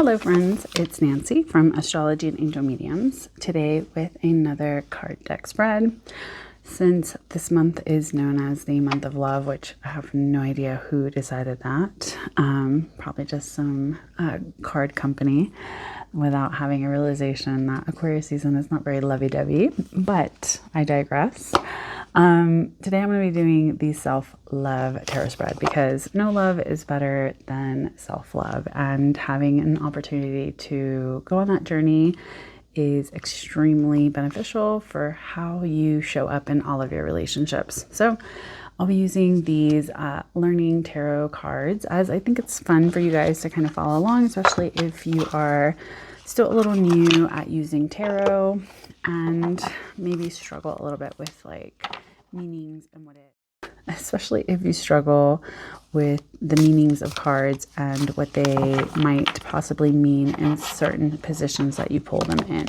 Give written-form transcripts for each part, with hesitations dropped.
Hello friends, it's Nancy from Astrology and Angel Mediums, today with another card deck spread. Since this month is known as the month of love, which I have no idea who decided that, probably just some card company without having a realization that Aquarius season is not very lovey-dovey, but I digress. Today I'm going to be doing the self-love tarot spread because no love is better than self-love, and having an opportunity to go on that journey is extremely beneficial for how you show up in all of your relationships. So I'll be using these learning tarot cards, as I think it's fun for you guys to kind of follow along, especially if you are still a little new at using tarot and maybe struggle a little bit with like meanings and especially if you struggle with the meanings of cards and what they might possibly mean in certain positions that you pull them in.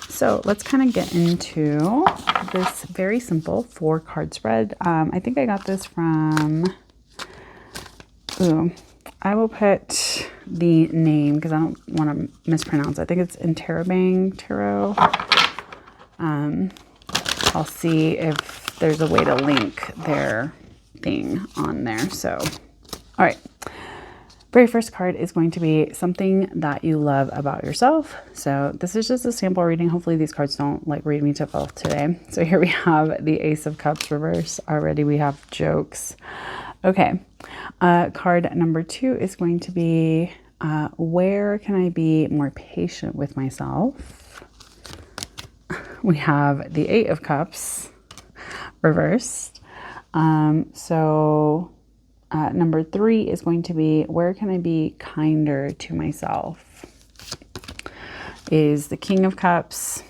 So let's kind of get into this very simple 4-card spread. I think I got this from, I will put the name because I don't want to mispronounce it. I think it's Interrobang Tarot. I'll see if there's a way to link their thing on there. So, all right. Very first card is going to be something that you love about yourself. So this is just a sample reading. Hopefully these cards don't like read me to filth today. So here we have the Ace of Cups reverse. Already we have jokes. Okay. Card number 2 is going to be, where can I be more patient with myself? We have the 8 of Cups reversed. Number 3 is going to be, where can I be kinder to myself? Is the King of Cups.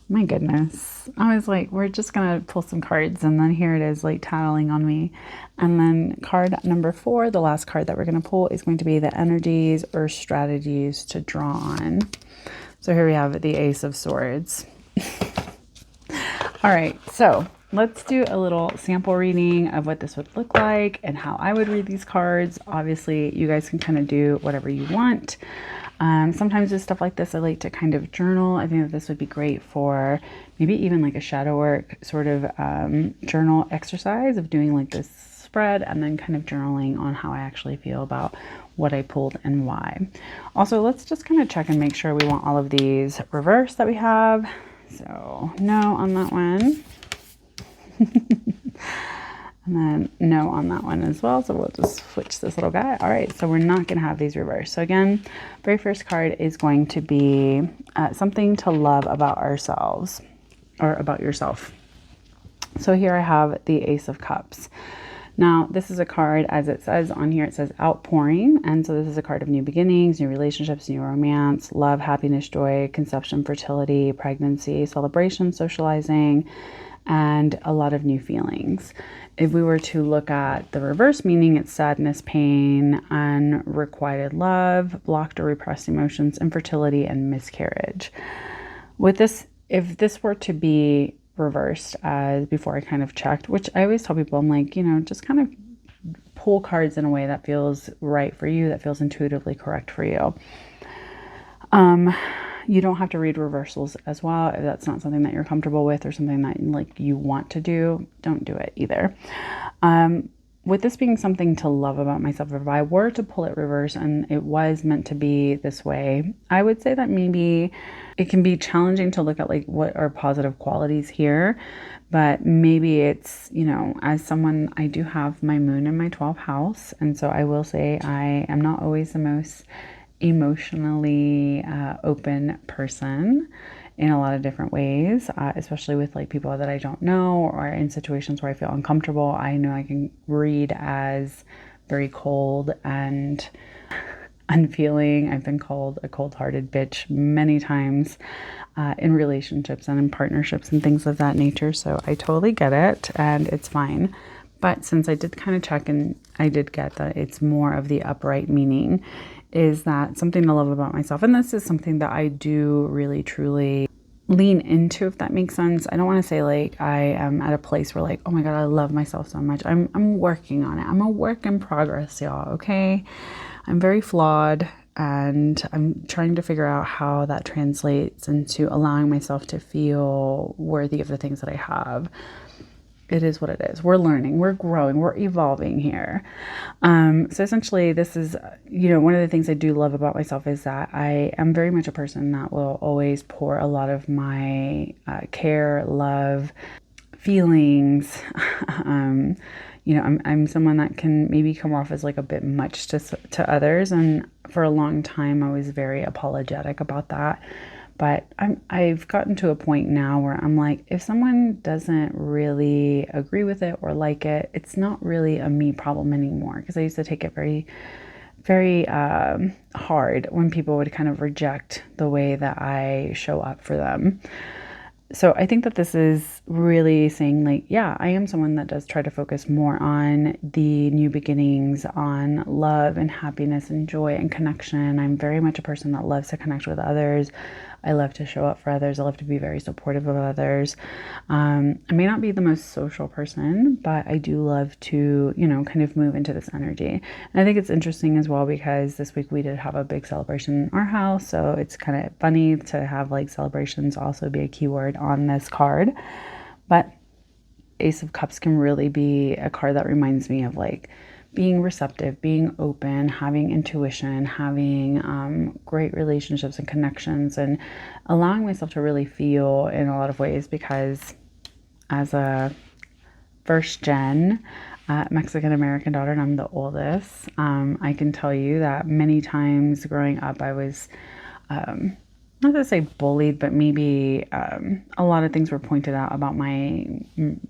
My goodness. I was like, we're just going to pull some cards, and then here it is like tattling on me. And then card number 4, the last card that we're going to pull, is going to be the energies or strategies to draw on. So here we have the Ace of Swords. All right, so let's do a little sample reading of what this would look like and how I would read these cards. Obviously, you guys can kind of do whatever you want. Sometimes with stuff like this, I like to kind of journal. I think that this would be great for maybe even like a shadow work sort of journal exercise of doing like this spread and then kind of journaling on how I actually feel about what I pulled and why. Also, let's just kind of check and make sure we want all of these reversed that we have. So no on that one. And then no on that one as well. So we'll just switch this little guy. All right, so we're not going to have these reversed. So again, very first card is going to be something to love about ourselves or about yourself. So here I have the Ace of Cups. Now, this is a card, as it says on here, it says outpouring. And so this is a card of new beginnings, new relationships, new romance, love, happiness, joy, conception, fertility, pregnancy, celebration, socializing, and a lot of new feelings. If we were to look at the reverse meaning, it's sadness, pain, unrequited love, blocked or repressed emotions, infertility, and miscarriage. With this, if this were to be reversed, as before I kind of checked, which I always tell people, I'm like, just kind of pull cards in a way that feels right for you, that feels intuitively correct for you. You don't have to read reversals as well. If that's not something that you're comfortable with or something that like you want to do, don't do it either. With this being something to love about myself, if I were to pull it reverse and it was meant to be this way, I would say that maybe it can be challenging to look at like what are positive qualities here, but maybe it's, as someone, I do have my moon in my 12th house. And so I will say I am not always the most emotionally open person in a lot of different ways, especially with like people that I don't know or in situations where I feel uncomfortable. I know I can read as very cold and unfeeling. I've been called a cold-hearted bitch many times in relationships and in partnerships and things of that nature. So I totally get it and it's fine. But since I did kind of check and I did get that it's more of the upright meaning, is that something to love about myself. And this is something that I do really truly lean into, if that makes sense. I don't want to say like I am at a place where like, oh my God, I love myself so much. I'm working on it. I'm a work in progress, y'all. Okay. I'm very flawed, and I'm trying to figure out how that translates into allowing myself to feel worthy of the things that I have. It is what it is. We're learning, we're growing, we're evolving here. So essentially, this is, one of the things I do love about myself is that I am very much a person that will always pour a lot of my care, love, feelings. I'm someone that can maybe come off as like a bit much to others, and for a long time I was very apologetic about that. But I've gotten to a point now where I'm like, if someone doesn't really agree with it or like it, it's not really a me problem anymore. Because I used to take it very, very hard when people would kind of reject the way that I show up for them. So I think that this is really saying like, yeah, I am someone that does try to focus more on the new beginnings, on love and happiness and joy and connection. I'm very much a person that loves to connect with others. I love to show up for others. I love to be very supportive of others. I may not be the most social person, but I do love to, kind of move into this energy. And I think it's interesting as well because this week we did have a big celebration in our house. So it's kind of funny to have like celebrations also be a keyword on this card. But Ace of Cups can really be a card that reminds me of like being receptive, being open, having intuition, having great relationships and connections, and allowing myself to really feel in a lot of ways, because as a first gen Mexican American daughter, and I'm the oldest, I can tell you that many times growing up I was not to say bullied, but maybe a lot of things were pointed out about my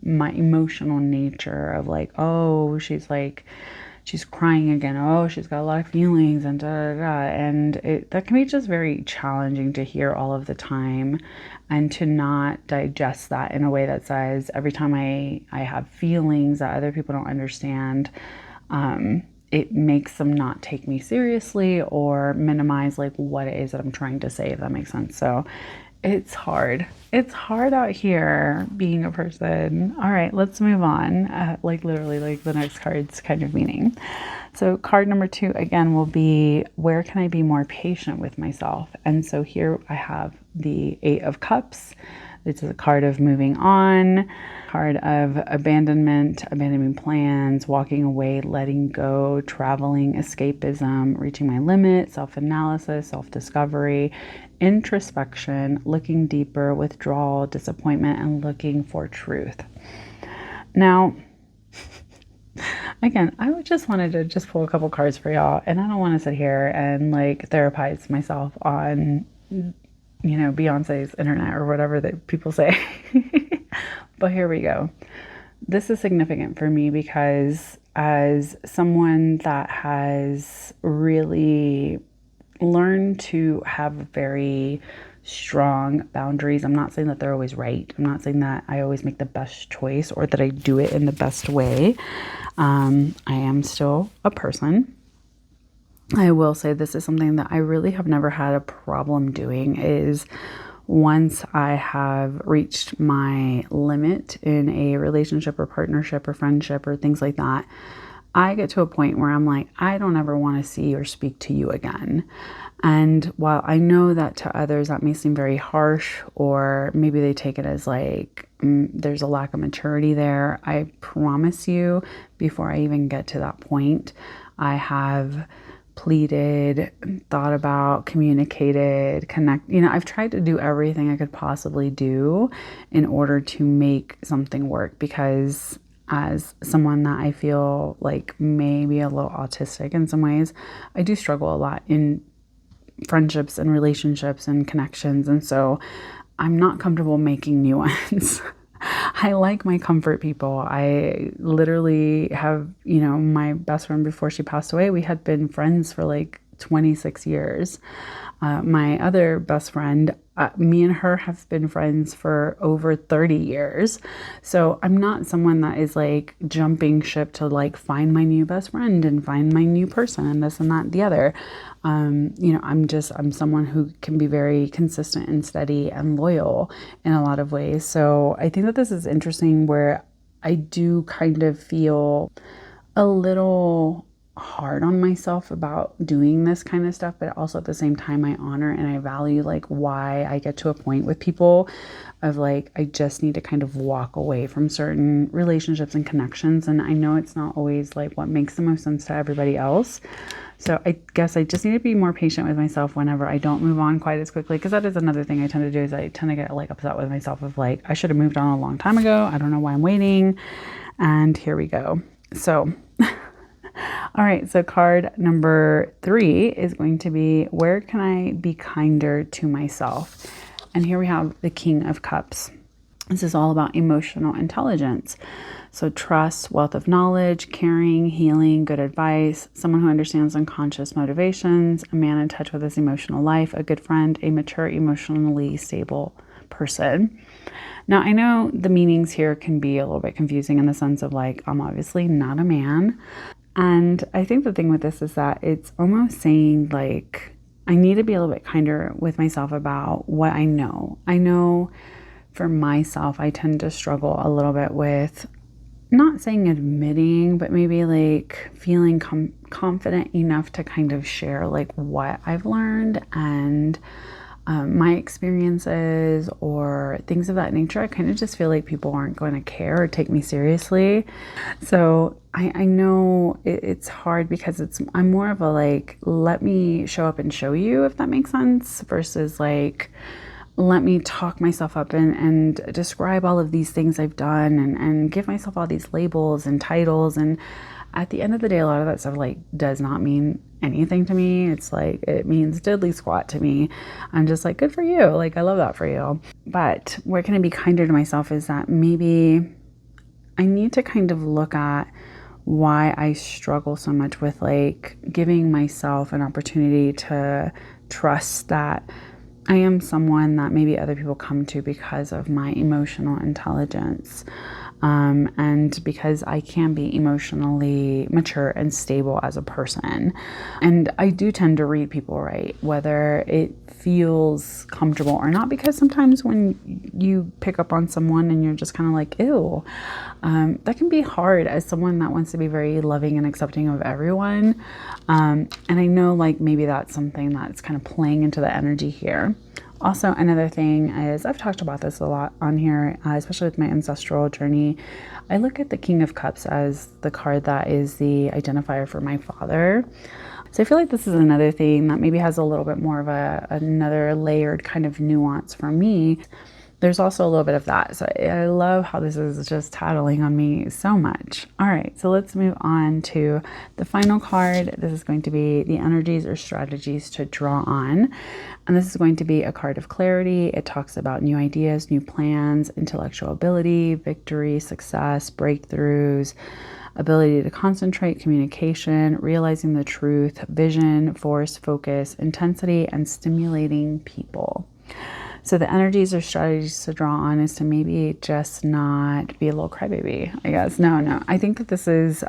emotional nature of like, oh, she's crying again. Oh, she's got a lot of feelings and da da da. And that can be just very challenging to hear all of the time, and to not digest that in a way that says every time I have feelings that other people don't understand, it makes them not take me seriously or minimize like what it is that I'm trying to say, if that makes sense. So it's hard. It's hard out here being a person. All right, let's move on. Like literally like the next card's kind of meaning. So card number 2 again will be, where can I be more patient with myself? And so here I have the 8 of Cups. This is a card of moving on, card of abandonment, abandoning plans, walking away, letting go, traveling, escapism, reaching my limit, self-analysis, self-discovery, introspection, looking deeper, withdrawal, disappointment, and looking for truth. Now, again, I just wanted to just pull a couple cards for y'all, and I don't want to sit here and like therapize myself on Beyonce's internet or whatever that people say. But here we go. This is significant for me because as someone that has really learned to have very strong boundaries, I'm not saying that they're always right. I'm not saying that I always make the best choice or that I do it in the best way. I am still a person. I will say this is something that I really have never had a problem doing, is once I have reached my limit in a relationship or partnership or friendship or things like that, I get to a point where I'm like, I don't ever want to see or speak to you again. And while I know that to others that may seem very harsh, or maybe they take it as like there's a lack of maturity there, I promise you, before I even get to that point, I have pleaded, thought about, communicated, I've tried to do everything I could possibly do in order to make something work, because as someone that I feel like may be a little autistic in some ways, I do struggle a lot in friendships and relationships and connections. And so I'm not comfortable making new ones. I like my comfort people. I literally have, my best friend before she passed away, we had been friends for like 26 years. My other best friend, me and her have been friends for over 30 years. So I'm not someone that is like jumping ship to like find my new best friend and find my new person and this and that and the other. I'm someone who can be very consistent and steady and loyal in a lot of ways. So I think that this is interesting where I do kind of feel a little hard on myself about doing this kind of stuff, but also at the same time I honor and I value like why I get to a point with people of like I just need to kind of walk away from certain relationships and connections, and I know it's not always like what makes the most sense to everybody else. So I guess I just need to be more patient with myself whenever I don't move on quite as quickly, because that is another thing I tend to do is I tend to get like upset with myself of like I should have moved on a long time ago. I don't know why I'm waiting. And here we go. So all right, so card number 3 is going to be, where can I be kinder to myself? And here we have the King of Cups. This is all about emotional intelligence. So trust, wealth of knowledge, caring, healing, good advice, someone who understands unconscious motivations, a man in touch with his emotional life, a good friend, a mature, emotionally stable person. Now, I know the meanings here can be a little bit confusing in the sense of like, I'm obviously not a man. And I think the thing with this is that it's almost saying like, I need to be a little bit kinder with myself about what I know. I know for myself, I tend to struggle a little bit with not saying admitting, but maybe like feeling confident enough to kind of share like what I've learned and my experiences or things of that nature. I kind of just feel like people aren't going to care or take me seriously. So I know it's hard because I'm more of a like, let me show up and show you, if that makes sense, versus like, let me talk myself up and describe all of these things I've done and give myself all these labels and titles. And at the end of the day, a lot of that stuff like does not mean anything to me. It's like, it means diddly squat to me. I'm just like, good for you. Like, I love that for you. But where can I be kinder to myself is that maybe I need to kind of look at why I struggle so much with like giving myself an opportunity to trust that I am someone that maybe other people come to because of my emotional intelligence. And because I can be emotionally mature and stable as a person. And I do tend to read people right, whether it feels comfortable or not, because sometimes when you pick up on someone and you're just kind of like, ew, that can be hard as someone that wants to be very loving and accepting of everyone. And I know like maybe that's something that's kind of playing into the energy here. Also, another thing is, I've talked about this a lot on here, especially with my ancestral journey. I look at the King of Cups as the card that is the identifier for my father. So I feel like this is another thing that maybe has a little bit more of another layered kind of nuance for me. There's also a little bit of that. So I love how this is just tattling on me so much. All right, so let's move on to the final card. This is going to be the energies or strategies to draw on. And this is going to be a card of clarity. It talks about new ideas, new plans, intellectual ability, victory, success, breakthroughs, ability to concentrate, communication, realizing the truth, vision, force, focus, intensity, and stimulating people. So the energies or strategies to draw on is to maybe just not be a little crybaby, I guess. No. I think that this is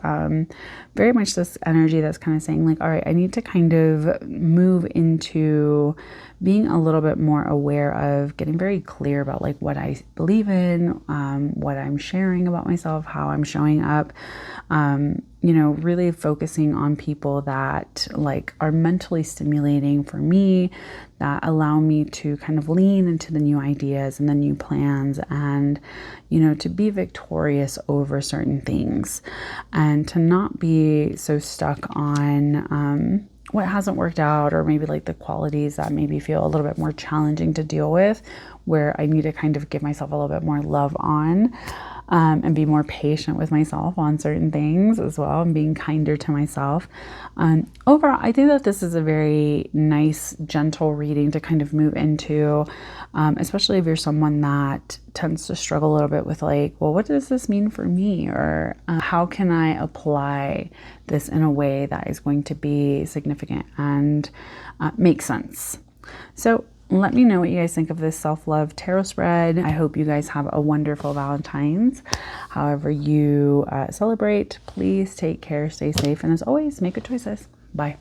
very much this energy that's kind of saying like, all right, I need to kind of move into being a little bit more aware of getting very clear about like what I believe in, what I'm sharing about myself, how I'm showing up, really focusing on people that like are mentally stimulating for me, that allow me to kind of lean into the new ideas and the new plans and, to be victorious over certain things and to not be so stuck on, what hasn't worked out, or maybe like the qualities that maybe feel a little bit more challenging to deal with, where I need to kind of give myself a little bit more love on, and be more patient with myself on certain things as well, and being kinder to myself. Overall, I think that this is a very nice, gentle reading to kind of move into, especially if you're someone that tends to struggle a little bit with like, well, what does this mean for me? Or how can I apply this in a way that is going to be significant and make sense? So let me know what you guys think of this self-love tarot spread. I hope you guys have a wonderful Valentine's. However you celebrate, please take care, stay safe, and as always, make good choices. Bye.